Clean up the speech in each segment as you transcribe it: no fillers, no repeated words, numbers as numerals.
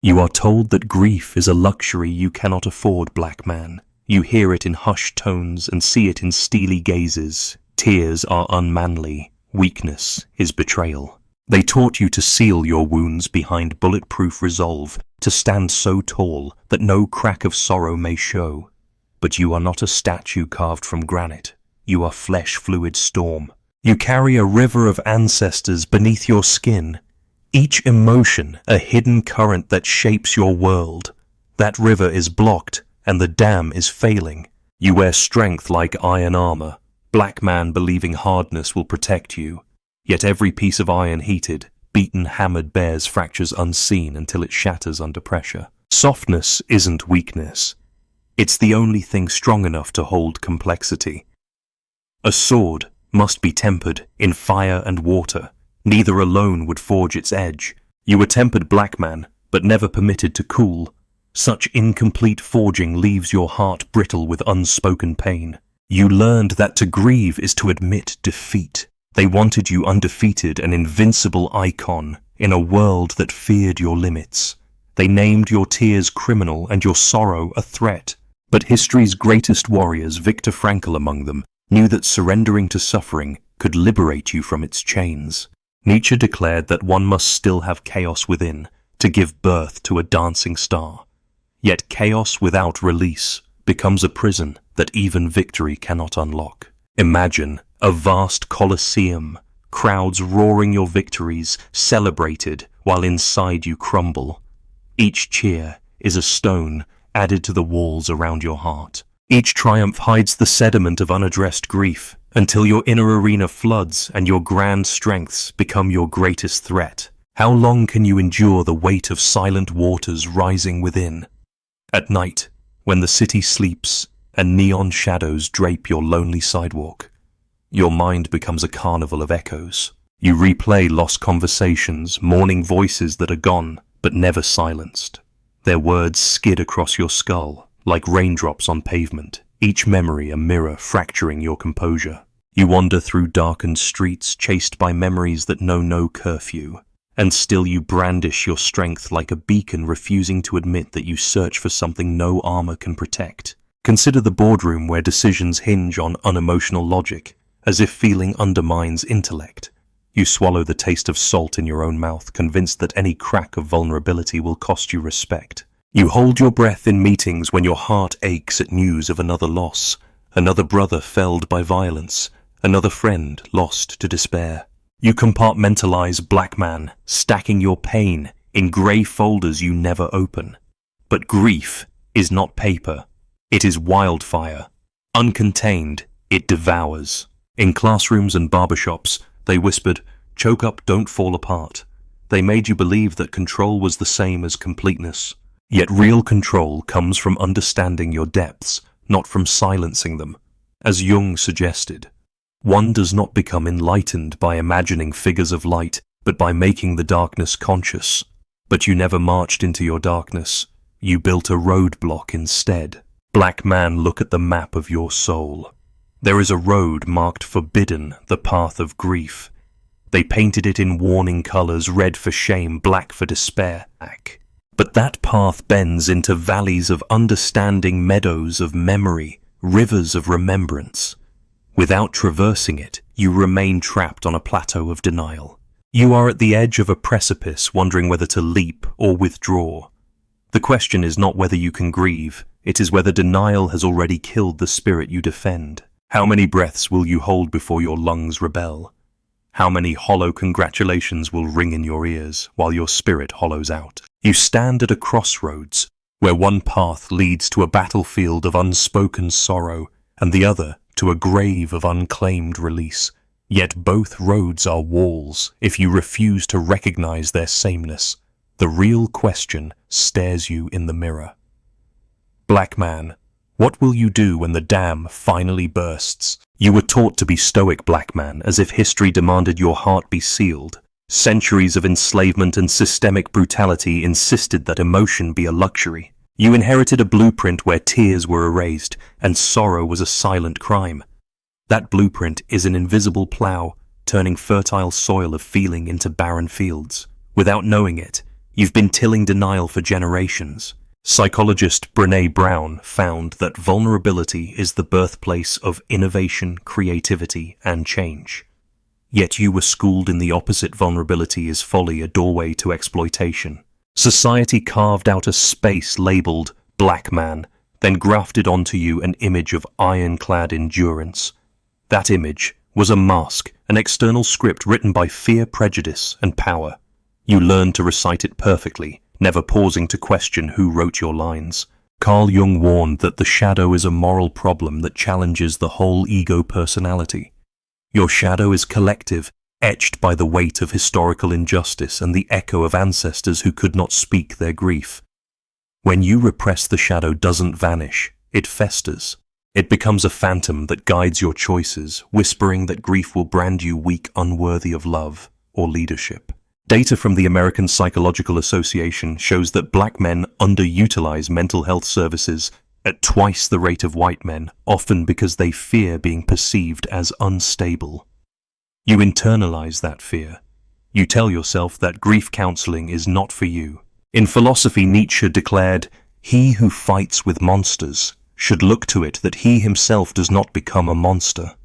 You are told that grief is a luxury you cannot afford, black man. You hear it in hushed tones and see it in steely gazes. Tears are unmanly. Weakness is betrayal. They taught you to seal your wounds behind bulletproof resolve, to stand so tall that no crack of sorrow may show. But you are not a statue carved from granite. You are flesh-fluid storm. You carry a river of ancestors beneath your skin. Each emotion a hidden current that shapes your world. That river is blocked, and the dam is failing. You wear strength like iron armor, black man believing hardness will protect you. Yet every piece of iron heated, beaten, hammered bears fractures unseen until it shatters under pressure. Softness isn't weakness. It's the only thing strong enough to hold complexity. A sword must be tempered in fire and water. Neither alone would forge its edge. You were tempered, black man, but never permitted to cool. Such incomplete forging leaves your heart brittle with unspoken pain. You learned that to grieve is to admit defeat. They wanted you undefeated, an invincible icon in a world that feared your limits. They named your tears criminal and your sorrow a threat. But history's greatest warriors, Viktor Frankl among them, knew that surrendering to suffering could liberate you from its chains. Nietzsche declared that one must still have chaos within to give birth to a dancing star. Yet chaos without release becomes a prison that even victory cannot unlock. Imagine a vast colosseum, crowds roaring your victories, celebrated while inside you crumble. Each cheer is a stone added to the walls around your heart. Each triumph hides the sediment of unaddressed grief, until your inner arena floods and your grand strengths become your greatest threat. How long can you endure the weight of silent waters rising within? At night, when the city sleeps and neon shadows drape your lonely sidewalk, your mind becomes a carnival of echoes. You replay lost conversations, mourning voices that are gone but never silenced. Their words skid across your skull like raindrops on pavement, each memory a mirror fracturing your composure. You wander through darkened streets, chased by memories that know no curfew, and still you brandish your strength like a beacon, refusing to admit that you search for something no armor can protect. Consider the boardroom where decisions hinge on unemotional logic, as if feeling undermines intellect. You swallow the taste of salt in your own mouth, convinced that any crack of vulnerability will cost you respect. You hold your breath in meetings when your heart aches at news of another loss, another brother felled by violence, another friend lost to despair. You compartmentalize, black man, stacking your pain in grey folders you never open. But grief is not paper. It is wildfire. Uncontained, it devours. In classrooms and barbershops, they whispered, "Choke up, don't fall apart." They made you believe that control was the same as completeness. Yet real control comes from understanding your depths, not from silencing them. As Jung suggested, one does not become enlightened by imagining figures of light, but by making the darkness conscious. But you never marched into your darkness. You built a roadblock instead. Black man, look at the map of your soul. There is a road marked forbidden, the path of grief. They painted it in warning colors, red for shame, black for despair. But that path bends into valleys of understanding, meadows of memory, rivers of remembrance. Without traversing it, you remain trapped on a plateau of denial. You are at the edge of a precipice, wondering whether to leap or withdraw. The question is not whether you can grieve, it is whether denial has already killed the spirit you defend. How many breaths will you hold before your lungs rebel? How many hollow congratulations will ring in your ears while your spirit hollows out? You stand at a crossroads where one path leads to a battlefield of unspoken sorrow and the other to a grave of unclaimed release. Yet both roads are walls if you refuse to recognize their sameness. The real question stares you in the mirror. Black man, what will you do when the dam finally bursts? You were taught to be stoic, black man, as if history demanded your heart be sealed. Centuries of enslavement and systemic brutality insisted that emotion be a luxury. You inherited a blueprint where tears were erased and sorrow was a silent crime. That blueprint is an invisible plow, turning fertile soil of feeling into barren fields. Without knowing it, You've been tilling denial for generations. Psychologist Brené Brown found that vulnerability is the birthplace of innovation, creativity, and change. Yet you were schooled in the opposite: vulnerability is folly, a doorway to exploitation. Society carved out a space labeled black man, then grafted onto you an image of ironclad endurance. That image was a mask, an external script written by fear, prejudice, and power. You learned to recite it perfectly, never pausing to question who wrote your lines. Carl Jung warned that the shadow is a moral problem that challenges the whole ego personality. Your shadow is collective, etched by the weight of historical injustice and the echo of ancestors who could not speak their grief. When you repress, the shadow doesn't vanish, it festers. It becomes a phantom that guides your choices, whispering that grief will brand you weak, unworthy of love or leadership. Data from the American Psychological Association shows that black men underutilize mental health services at twice the rate of white men, often because they fear being perceived as unstable. You internalize that fear. You tell yourself that grief counseling is not for you. In philosophy, Nietzsche declared, "He who fights with monsters should look to it that he himself does not become a monster."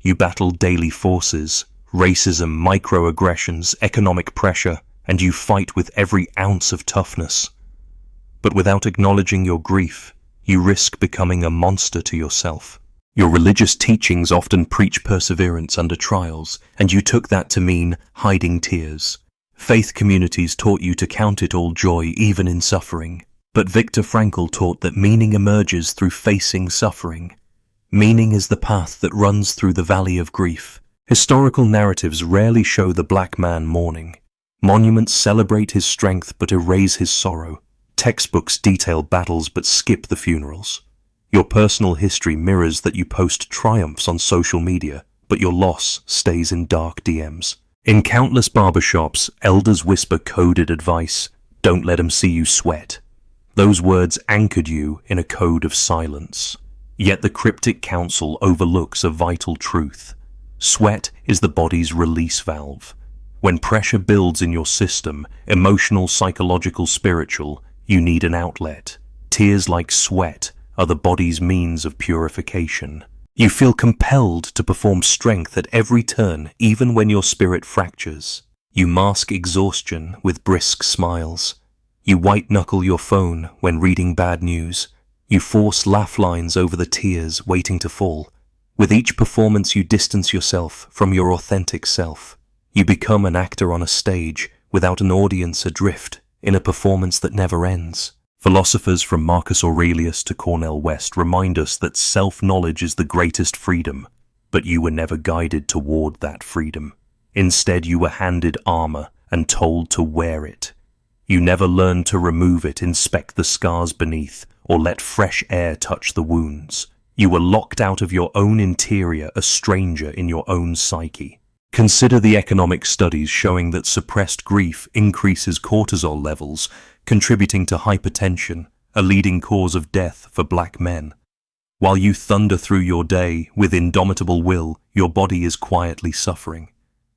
You battle daily forces, racism, microaggressions, economic pressure, and you fight with every ounce of toughness. But without acknowledging your grief, you risk becoming a monster to yourself. Your religious teachings often preach perseverance under trials, and you took that to mean hiding tears. Faith communities taught you to count it all joy even in suffering. But Viktor Frankl taught that meaning emerges through facing suffering. Meaning is the path that runs through the valley of grief. Historical narratives rarely show the black man mourning. Monuments celebrate his strength but erase his sorrow. Textbooks detail battles but skip the funerals. Your personal history mirrors that. You post triumphs on social media, but your loss stays in dark DMs. In countless barbershops, elders whisper coded advice: "Don't let 'em see you sweat." Those words anchored you in a code of silence. Yet the cryptic counsel overlooks a vital truth. Sweat is the body's release valve. When pressure builds in your system, emotional, psychological, spiritual, you need an outlet. Tears, like sweat, are the body's means of purification. You feel compelled to perform strength at every turn, even when your spirit fractures. You mask exhaustion with brisk smiles. You white-knuckle your phone when reading bad news. You force laugh lines over the tears waiting to fall. With each performance, you distance yourself from your authentic self. You become an actor on a stage, without an audience, adrift in a performance that never ends. Philosophers from Marcus Aurelius to Cornel West remind us that self-knowledge is the greatest freedom, but you were never guided toward that freedom. Instead, you were handed armor and told to wear it. You never learned to remove it, inspect the scars beneath, or let fresh air touch the wounds. You were locked out of your own interior, a stranger in your own psyche. Consider the economic studies showing that suppressed grief increases cortisol levels, contributing to hypertension, a leading cause of death for black men. While you thunder through your day with indomitable will, your body is quietly suffering.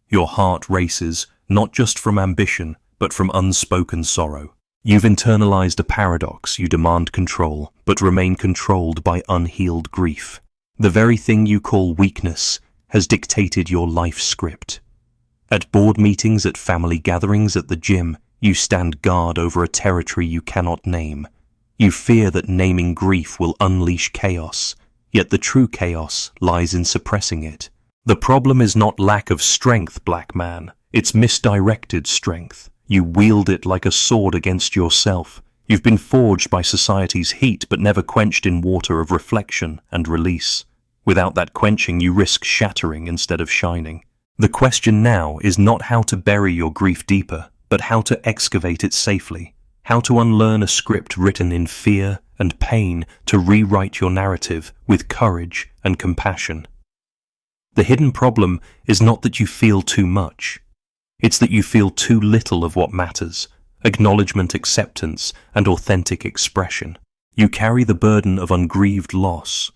Your heart races, not just from ambition, but from unspoken sorrow. You've internalized a paradox: you demand control, but remain controlled by unhealed grief. The very thing you call weakness has dictated your life script. At board meetings, at family gatherings, at the gym, you stand guard over a territory you cannot name. You fear that naming grief will unleash chaos, yet the true chaos lies in suppressing it. The problem is not lack of strength, black man. It's misdirected strength. You wield it like a sword against yourself. You've been forged by society's heat, but never quenched in water of reflection and release. Without that quenching, you risk shattering instead of shining. The question now is not how to bury your grief deeper, but how to excavate it safely. How to unlearn a script written in fear and pain to rewrite your narrative with courage and compassion. The hidden problem is not that you feel too much. It's that you feel too little of what matters: acknowledgement, acceptance, and authentic expression. You carry the burden of ungrieved loss,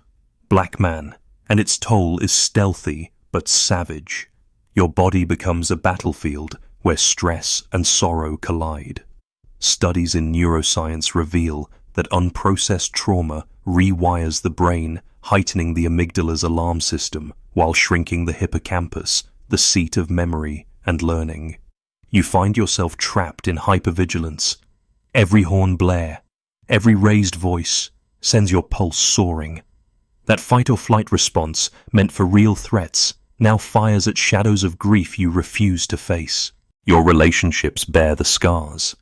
black man, and its toll is stealthy but savage. Your body becomes a battlefield where stress and sorrow collide. Studies in neuroscience reveal that unprocessed trauma rewires the brain, heightening the amygdala's alarm system while shrinking the hippocampus, the seat of memory and learning. You find yourself trapped in hypervigilance. Every horn blare, every raised voice sends your pulse soaring. That fight-or-flight response, meant for real threats, now fires at shadows of grief you refuse to face. Your relationships bear the scars.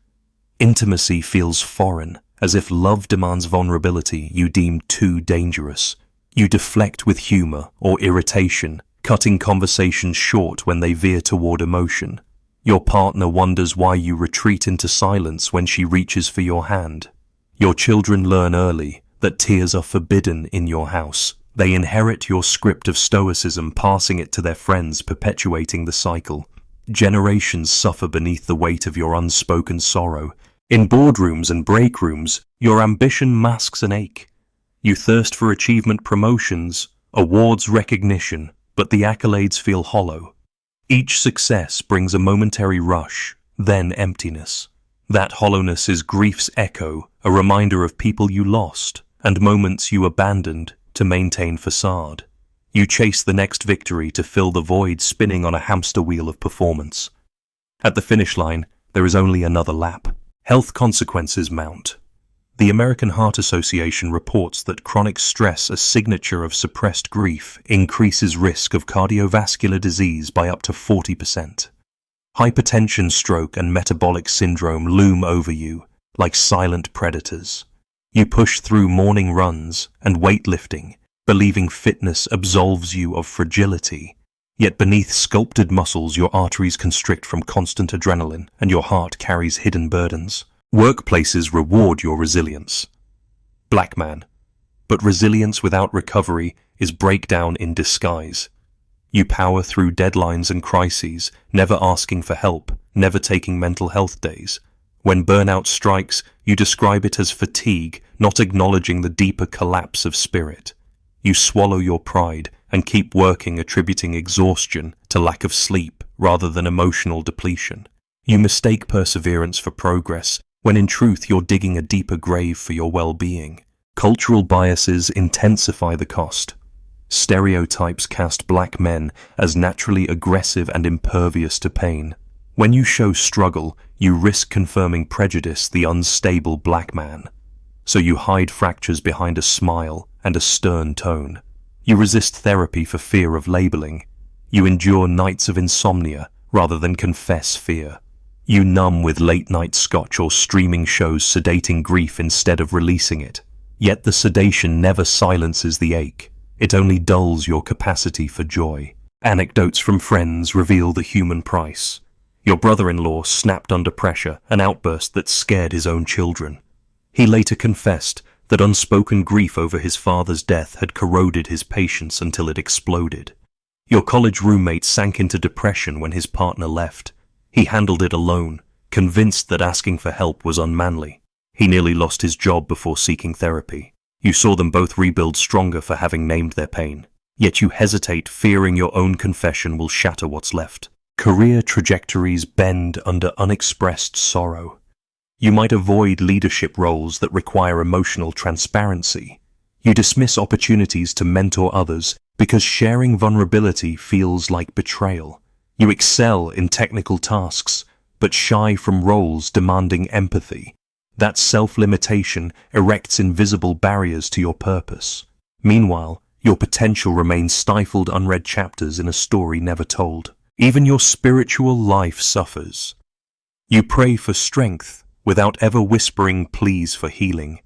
Intimacy feels foreign, as if love demands vulnerability you deem too dangerous. You deflect with humor or irritation, cutting conversations short when they veer toward emotion. Your partner wonders why you retreat into silence when she reaches for your hand. Your children learn early that tears are forbidden in your house. They inherit your script of stoicism, passing it to their friends, perpetuating the cycle. Generations suffer beneath the weight of your unspoken sorrow. In boardrooms and break rooms, your ambition masks an ache. You thirst for achievement, promotions, awards, recognition, but the accolades feel hollow. Each success brings a momentary rush, then emptiness. That hollowness is grief's echo, a reminder of people you lost and moments you abandoned to maintain facade. You chase the next victory to fill the void, spinning on a hamster wheel of performance. At the finish line, there is only another lap. Health consequences mount. The American Heart Association reports that chronic stress, a signature of suppressed grief, increases risk of cardiovascular disease by up to 40%. Hypertension, stroke, and metabolic syndrome loom over you like silent predators. You push through morning runs and weightlifting, believing fitness absolves you of fragility. Yet beneath sculpted muscles, your arteries constrict from constant adrenaline and your heart carries hidden burdens. Workplaces reward your resilience. Black man. But resilience without recovery is breakdown in disguise. You power through deadlines and crises, never asking for help, never taking mental health days. When burnout strikes, you describe it as fatigue, not acknowledging the deeper collapse of spirit. You swallow your pride and keep working, attributing exhaustion to lack of sleep rather than emotional depletion. You mistake perseverance for progress, when in truth you're digging a deeper grave for your well-being. Cultural biases intensify the cost. Stereotypes cast black men as naturally aggressive and impervious to pain. When you show struggle, you risk confirming prejudice, the unstable black man. So you hide fractures behind a smile and a stern tone. You resist therapy for fear of labeling. You endure nights of insomnia rather than confess fear. You numb with late-night scotch or streaming shows, sedating grief instead of releasing it. Yet the sedation never silences the ache. It only dulls your capacity for joy. Anecdotes from friends reveal the human price. Your brother-in-law snapped under pressure, an outburst that scared his own children. He later confessed that unspoken grief over his father's death had corroded his patience until it exploded. Your college roommate sank into depression when his partner left. He handled it alone, convinced that asking for help was unmanly. He nearly lost his job before seeking therapy. You saw them both rebuild stronger for having named their pain. Yet you hesitate, fearing your own confession will shatter what's left. Career trajectories bend under unexpressed sorrow. You might avoid leadership roles that require emotional transparency. You dismiss opportunities to mentor others because sharing vulnerability feels like betrayal. You excel in technical tasks, but shy from roles demanding empathy. That self-limitation erects invisible barriers to your purpose. Meanwhile, your potential remains stifled, unread chapters in a story never told. Even your spiritual life suffers. You pray for strength without ever whispering pleas for healing.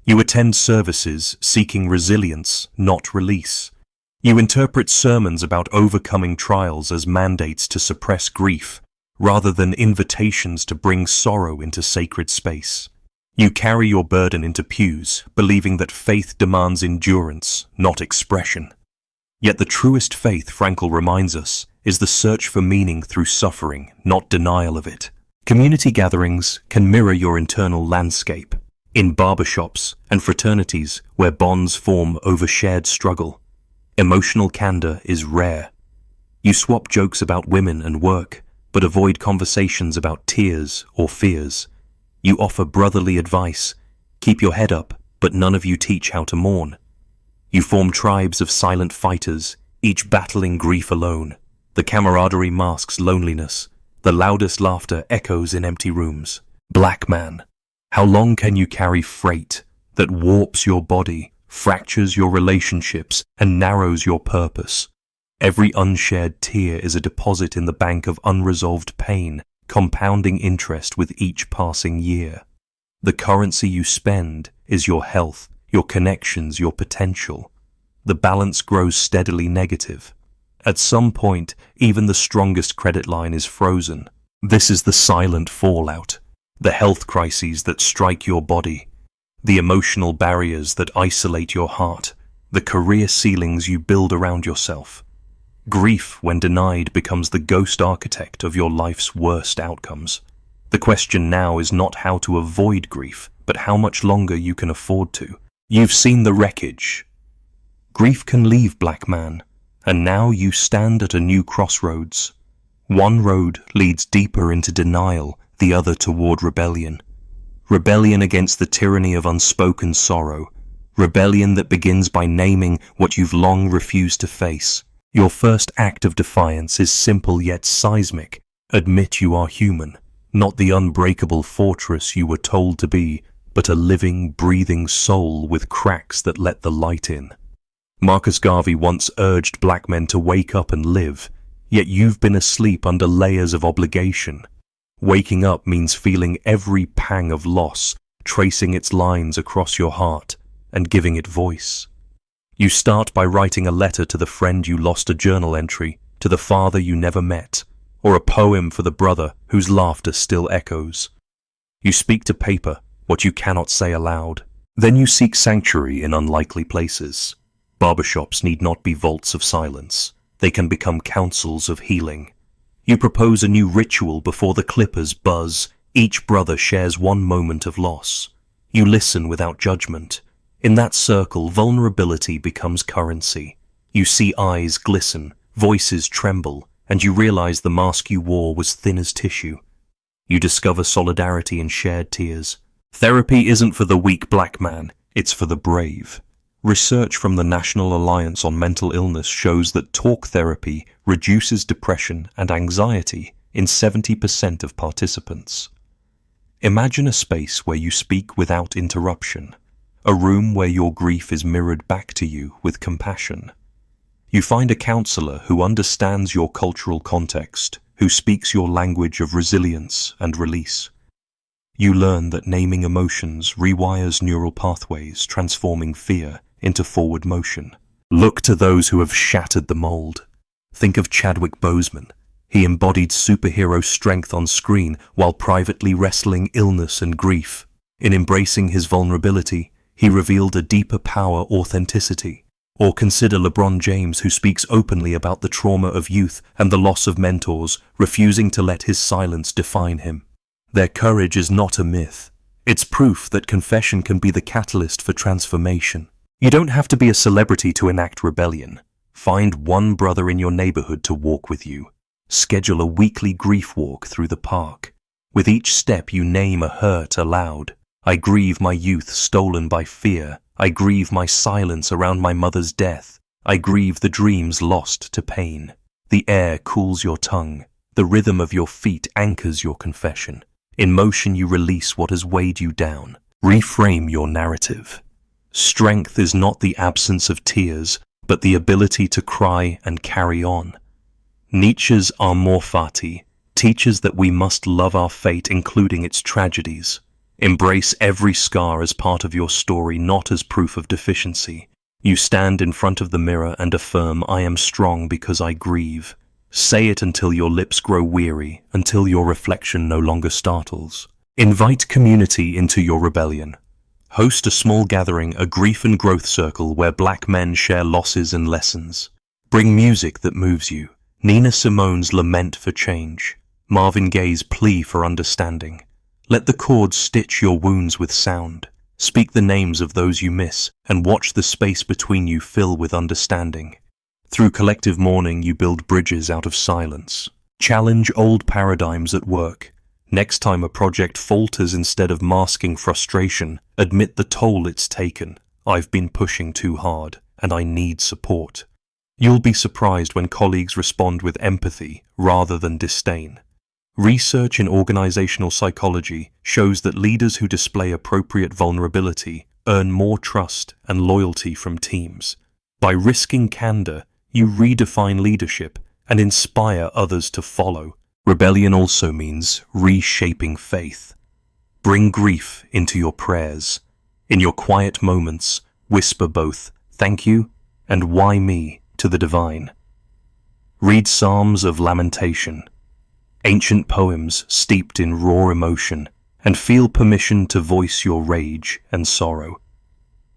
You attend services seeking resilience, not release. You interpret sermons about overcoming trials as mandates to suppress grief, rather than invitations to bring sorrow into sacred space. You carry your burden into pews, believing that faith demands endurance, not expression. Yet the truest faith, Frankl reminds us, is the search for meaning through suffering, not denial of it. Community gatherings can mirror your internal landscape. In barbershops and fraternities where bonds form over shared struggle, emotional candor is rare. You swap jokes about women and work, but avoid conversations about tears or fears. You offer brotherly advice. Keep your head up, but none of you teach how to mourn. You form tribes of silent fighters, each battling grief alone. The camaraderie masks loneliness. The loudest laughter echoes in empty rooms. Black man, how long can you carry freight that warps your body, fractures your relationships, and narrows your purpose? Every unshared tear is a deposit in the bank of unresolved pain, compounding interest with each passing year. The currency you spend is your health, your connections, your potential. The balance grows steadily negative. At some point, even the strongest credit line is frozen. This is the silent fallout, the health crises that strike your body, the emotional barriers that isolate your heart, the career ceilings you build around yourself. Grief, when denied, becomes the ghost architect of your life's worst outcomes. The question now is not how to avoid grief, but how much longer you can afford to. You've seen the wreckage. Grief can leave, black man, and now you stand at a new crossroads. One road leads deeper into denial, the other toward rebellion. Rebellion against the tyranny of unspoken sorrow. Rebellion that begins by naming what you've long refused to face. Your first act of defiance is simple yet seismic. Admit you are human, not the unbreakable fortress you were told to be, but a living, breathing soul with cracks that let the light in. Marcus Garvey once urged black men to wake up and live, yet you've been asleep under layers of obligation. Waking up means feeling every pang of loss, tracing its lines across your heart, and giving it voice. You start by writing a letter to the friend you lost, a journal entry, to the father you never met, or a poem for the brother whose laughter still echoes. You speak to paper what you cannot say aloud. Then you seek sanctuary in unlikely places. Barbershops need not be vaults of silence. They can become councils of healing. You propose a new ritual before the clippers buzz. Each brother shares one moment of loss. You listen without judgment. In that circle, vulnerability becomes currency. You see eyes glisten, voices tremble, and you realize the mask you wore was thin as tissue. You discover solidarity in shared tears. Therapy isn't for the weak, black man, it's for the brave. Research from the National Alliance on Mental Illness shows that talk therapy reduces depression and anxiety in 70% of participants. Imagine a space where you speak without interruption, a room where your grief is mirrored back to you with compassion. You find a counselor who understands your cultural context, who speaks your language of resilience and release. You learn that naming emotions rewires neural pathways, transforming fear into forward motion. Look to those who have shattered the mold. Think of Chadwick Boseman. He embodied superhero strength on screen while privately wrestling illness and grief. In embracing his vulnerability, he revealed a deeper power, authenticity. Or consider LeBron James, who speaks openly about the trauma of youth and the loss of mentors, refusing to let his silence define him. Their courage is not a myth. It's proof that confession can be the catalyst for transformation. You don't have to be a celebrity to enact rebellion. Find one brother in your neighborhood to walk with you. Schedule a weekly grief walk through the park. With each step you name a hurt aloud. I grieve my youth stolen by fear. I grieve my silence around my mother's death. I grieve the dreams lost to pain. The air cools your tongue. The rhythm of your feet anchors your confession. In motion you release what has weighed you down. Reframe your narrative. Strength is not the absence of tears, but the ability to cry and carry on. Nietzsche's Amor Fati teaches that we must love our fate, including its tragedies. Embrace every scar as part of your story, not as proof of deficiency. You stand in front of the mirror and affirm, I am strong because I grieve. Say it until your lips grow weary, until your reflection no longer startles. Invite community into your rebellion. Host a small gathering, a grief and growth circle where black men share losses and lessons. Bring music that moves you. Nina Simone's Lament for Change. Marvin Gaye's Plea for Understanding. Let the chords stitch your wounds with sound. Speak the names of those you miss and watch the space between you fill with understanding. Through collective mourning, you build bridges out of silence. Challenge old paradigms at work. Next time a project falters, instead of masking frustration, admit the toll it's taken. I've been pushing too hard, and I need support. You'll be surprised when colleagues respond with empathy rather than disdain. Research in organizational psychology shows that leaders who display appropriate vulnerability earn more trust and loyalty from teams. By risking candor, you redefine leadership and inspire others to follow. Rebellion also means reshaping faith. Bring grief into your prayers. In your quiet moments, whisper both "thank you" and "why me" to the divine. Read Psalms of lamentation, ancient poems steeped in raw emotion, and feel permission to voice your rage and sorrow.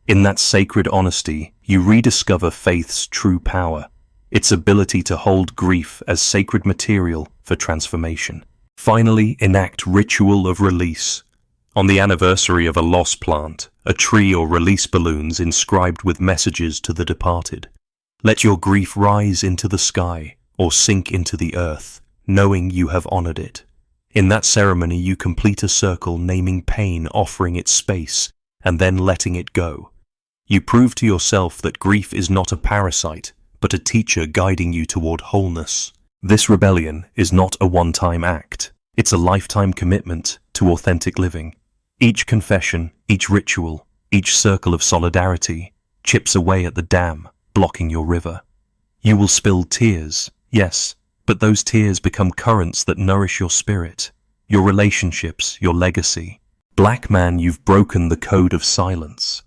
In that sacred honesty, you rediscover faith's true power, its ability to hold grief as sacred material for transformation. Finally, enact ritual of release. On the anniversary of a lost plant, a tree, or release balloons inscribed with messages to the departed. Let your grief rise into the sky or sink into the earth, knowing you have honored it. In that ceremony, you complete a circle, naming pain, offering it space, and then letting it go. You prove to yourself that grief is not a parasite, but a teacher guiding you toward wholeness. This rebellion is not a one-time act. It's a lifetime commitment to authentic living. Each confession, each ritual, each circle of solidarity chips away at the dam, blocking your river. You will spill tears, yes, but those tears become currents that nourish your spirit, your relationships, your legacy. Black man, you've broken the code of silence.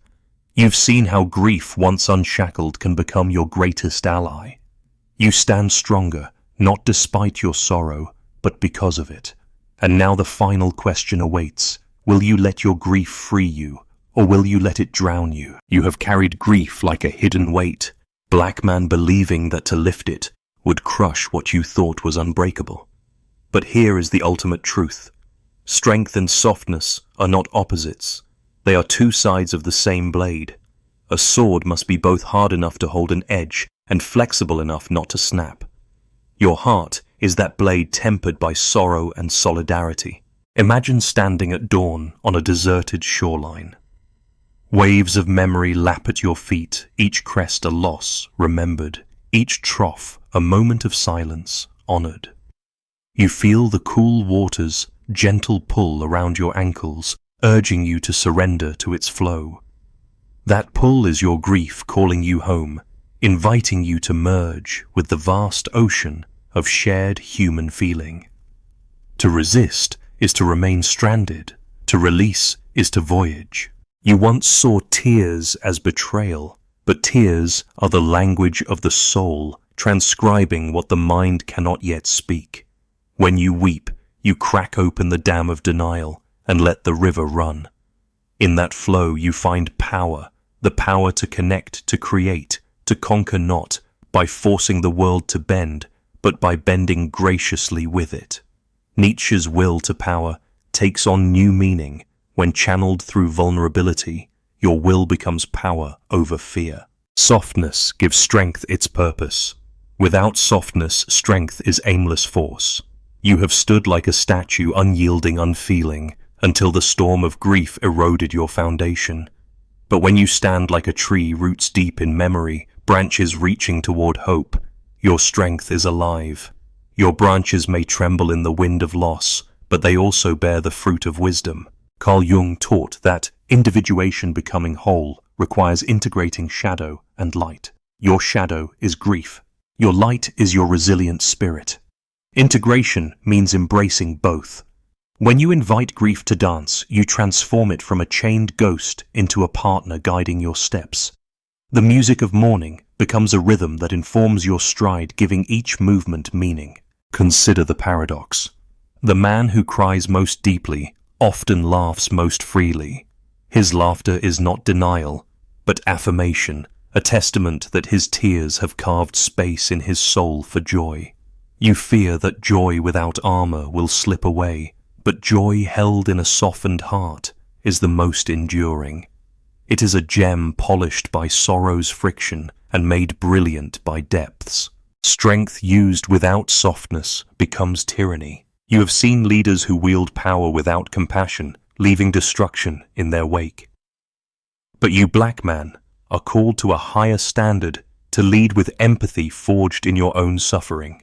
You've seen how grief, once unshackled, can become your greatest ally. You stand stronger, not despite your sorrow, but because of it. And now the final question awaits. Will you let your grief free you, or will you let it drown you? You have carried grief like a hidden weight, black man, believing that to lift it would crush what you thought was unbreakable. But here is the ultimate truth. Strength and softness are not opposites. They are two sides of the same blade. A sword must be both hard enough to hold an edge and flexible enough not to snap. Your heart is that blade, tempered by sorrow and solidarity. Imagine standing at dawn on a deserted shoreline. Waves of memory lap at your feet, each crest a loss remembered, each trough a moment of silence honored. You feel the cool water's gentle pull around your ankles, urging you to surrender to its flow. That pull is your grief calling you home, inviting you to merge with the vast ocean of shared human feeling. To resist is to remain stranded. To release is to voyage. You once saw tears as betrayal, but tears are the language of the soul, transcribing what the mind cannot yet speak. When you weep, you crack open the dam of denial and let the river run. In that flow you find power, the power to connect, to create, to conquer, not by forcing the world to bend, but by bending graciously with it. Nietzsche's will to power takes on new meaning when channeled through vulnerability. Your will becomes power over fear. Softness gives strength its purpose. Without softness, strength is aimless force. You have stood like a statue, unyielding, unfeeling, until the storm of grief eroded your foundation. But when you stand like a tree, roots deep in memory, branches reaching toward hope, your strength is alive. Your branches may tremble in the wind of loss, but they also bear the fruit of wisdom. Carl Jung taught that individuation, becoming whole, requires integrating shadow and light. Your shadow is grief. Your light is your resilient spirit. Integration means embracing both. When you invite grief to dance, you transform it from a chained ghost into a partner guiding your steps. The music of mourning becomes a rhythm that informs your stride, giving each movement meaning. Consider the paradox. The man who cries most deeply often laughs most freely. His laughter is not denial, but affirmation, a testament that his tears have carved space in his soul for joy. You fear that joy without armor will slip away, but joy held in a softened heart is the most enduring. It is a gem polished by sorrow's friction and made brilliant by depths. Strength used without softness becomes tyranny. You have seen leaders who wield power without compassion, leaving destruction in their wake. But you, black man, are called to a higher standard, to lead with empathy forged in your own suffering.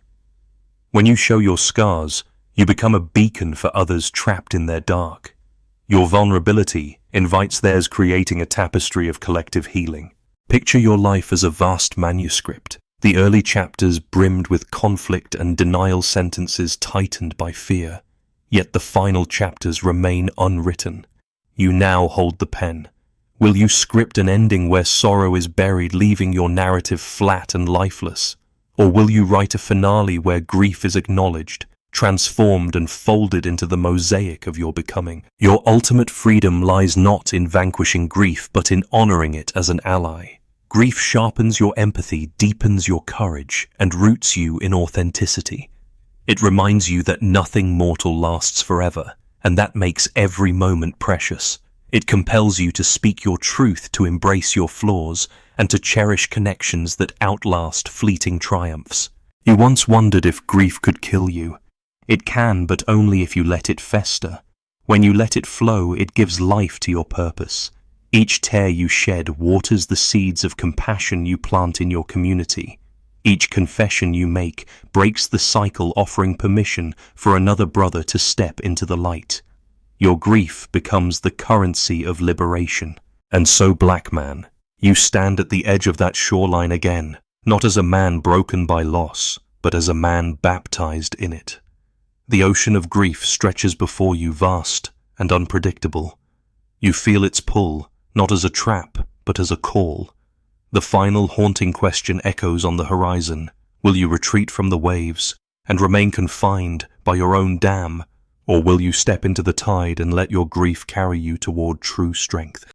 When you show your scars, you become a beacon for others trapped in their dark. Your vulnerability invites theirs, creating a tapestry of collective healing. Picture your life as a vast manuscript, the early chapters brimmed with conflict and denial, sentences tightened by fear. Yet the final chapters remain unwritten. You now hold the pen. Will you script an ending where sorrow is buried, leaving your narrative flat and lifeless? Or will you write a finale where grief is acknowledged, transformed and folded into the mosaic of your becoming? Your ultimate freedom lies not in vanquishing grief, but in honoring it as an ally. Grief sharpens your empathy, deepens your courage, and roots you in authenticity. It reminds you that nothing mortal lasts forever, and that makes every moment precious. It compels you to speak your truth, to embrace your flaws, and to cherish connections that outlast fleeting triumphs. You once wondered if grief could kill you. It can, but only if you let it fester. When you let it flow, it gives life to your purpose. Each tear you shed waters the seeds of compassion you plant in your community. Each confession you make breaks the cycle, offering permission for another brother to step into the light. Your grief becomes the currency of liberation. And so, black man, you stand at the edge of that shoreline again, not as a man broken by loss, but as a man baptized in it. The ocean of grief stretches before you, vast and unpredictable. You feel its pull, not as a trap, but as a call. The final haunting question echoes on the horizon. Will you retreat from the waves and remain confined by your own dam, or will you step into the tide and let your grief carry you toward true strength?